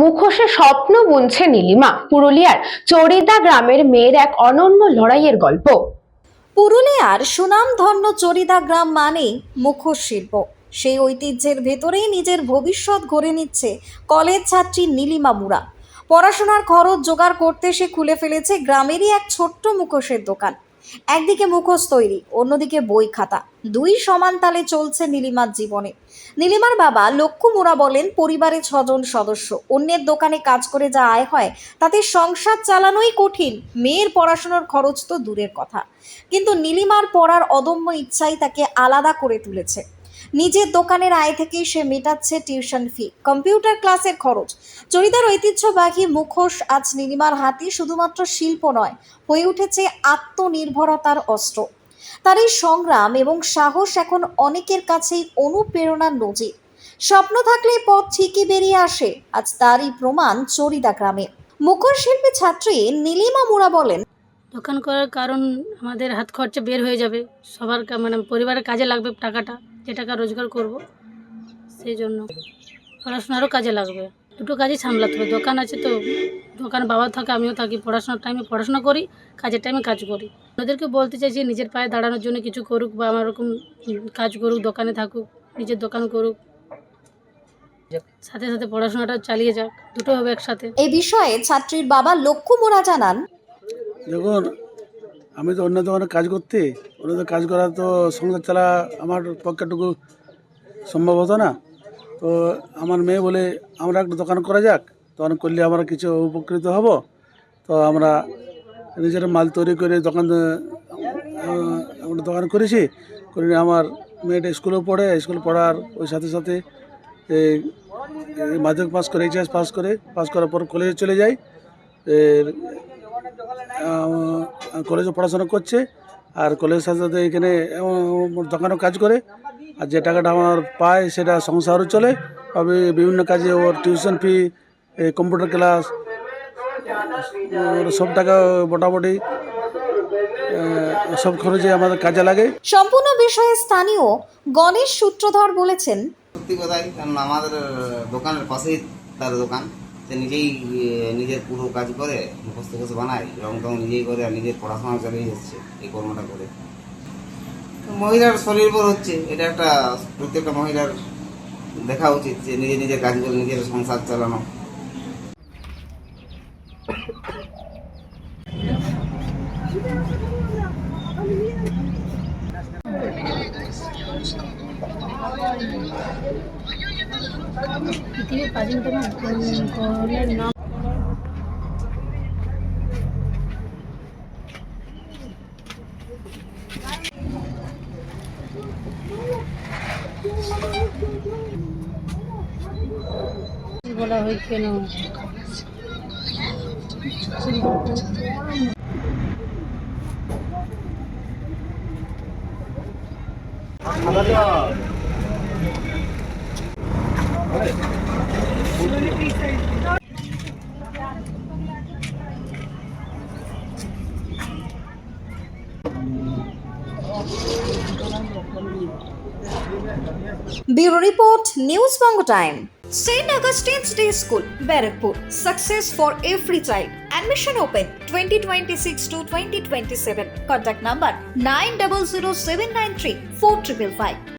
মুখোশে স্বপ্ন বুনছে নীলিমা। পুরুলিয়ার চরিদা গ্রামের মেয়ের এক অনন্য লড়াইয়ের গল্প। পুরুলিয়ার সুনামধন্য চরিদা গ্রাম মানেই মুখোশ শিল্প। সেই ঐতিহ্যের ভেতরেই নিজের ভবিষ্যৎ গড়ে নিচ্ছে কলেজ ছাত্রী নীলিমা মুরা। পড়াশোনার খরচ জোগাড় করতে সে খুলে ফেলেছে গ্রামেরই এক ছোট্ট মুখোশের দোকান। একদিকে মুখোশ তৈরি, অন্যদিকে বই খাতা, দুই সমান তালে চলছে নীলিমার জীবনে। নীলিমার বাবা লক্ষ্য মুরা বলেন, পরিবারে 6 জন সদস্য, অন্যের দোকানে কাজ করে যা আয় হয় তাতে সংসার চালানোই কঠিন। মেয়ের পড়াশোনার খরচ তো দূরের কথা, কিন্তু নীলিমার পড়ার অদম্য ইচ্ছাই তাকে আলাদা করে তুলেছে। নিজের দোকানের আয় থেকেই সে মেটাচ্ছে টিউশন ফি, কম্পিউটার ক্লাসের খরচ। চরিদার ঐতিহ্যবাহী মুখোশ আজ নীলিমার হাতে শুধুমাত্র শিল্প নয়, হয়ে উঠেছে আত্মনির্ভরতার অস্ত্র। তার এই সংগ্রাম এবং সাহস এখন অনেকের কাছেই অনুপ্রেরণার নজির। স্বপ্ন থাকলে পথ ঠিকই বেরিয়ে আসে, আজ তারই প্রমাণ চরিদা গ্রামে। মুখোশ শিল্পী ছাত্রী নীলিমা মুরা বলেন, দোকান করার কারণ আমাদের হাত খরচা বের হয়ে যাবে, সবার মানে পরিবারের কাজে লাগবে টাকাটা, যে টাকা রোজগার করব সেই জন্য। পড়াশোনারও কাজে লাগবে, দুটো কাজই সামলাতে হবে। দোকান আছে তো দোকানে বাবা থাকে, আমিও থাকি। পড়াশোনার টাইমে পড়াশোনা করি, কাজের টাইমে কাজ করি। ওদেরকে বলতে চাইছি নিজের পায়ে দাঁড়ানোর জন্য কিছু করুক, বা আমার ওরকম কাজ করুক, দোকানে থাকুক, নিজের দোকান করুক, সাথে সাথে পড়াশোনাটা চালিয়ে যাক, দুটো হবে একসাথে। এই বিষয়ে ছাত্রীর বাবা লক্ষ্য মুরা জানান, দেখুন, আমি তো অন্য দোকানে কাজ করতে, অন্য কাজ করা তো সংসার চালা আমার পক্ষেটুকু সম্ভব হতো না। তো আমার মেয়ে বলে আমরা একটা দোকান করা যাক, দোকান করলে আমরা কিছু উপকৃত হব। তো আমরা নিজের মাল তৈরি করে আমরা দোকান করেছি। করে আমার মেয়েটা স্কুলেও পড়ে, স্কুলে পড়ার ওই সাথে সাথে এই মাধ্যমিক পাস করে, এইচএস পাস করার পর কলেজে চলে যাই। কলেজে পড়াশোনা করছে, আর কলেজের সাথে সাথে এখানে দোকানেও কাজ করে। আর যে টাকাটা আমার পায় সেটা সংসারও চলে। তবে বিভিন্ন কাজে ওর টিউশন ফি, কম্পিউটার ক্লাস, সব টাকা মোটামুটি সব খরচে আমাদের কাজে লাগে। সম্পূর্ণ বিষয়ে স্থানীয় গণেশ সূত্রধর বলেছেন, সত্যি কথাই, কারণ আমাদের দোকানের পাশেই তার দোকান। সে নিজেই নিজের পুরো কাজ করে, মুখস্থ মুখস্থ বানায়, রং টং নিজেই করে, আর নিজের পড়াশোনা চালিয়ে যাচ্ছে এই কর্মটা করে। মহিলার শরীর পর হচ্ছে, এটা একটা প্রত্যেকটা মহিলার দেখা উচিত যে নিজের কাজ করে নিজের সংসার চালানো। পৃথিবীর প্রাচীনতম গড়ের নাম বলা হয় কেন? Bureau Report, News Bongo Time. St. Augustine's Day School, Barrackpur. Success for every child. Admission open 2026 to 2027. Contact number 900793 4555.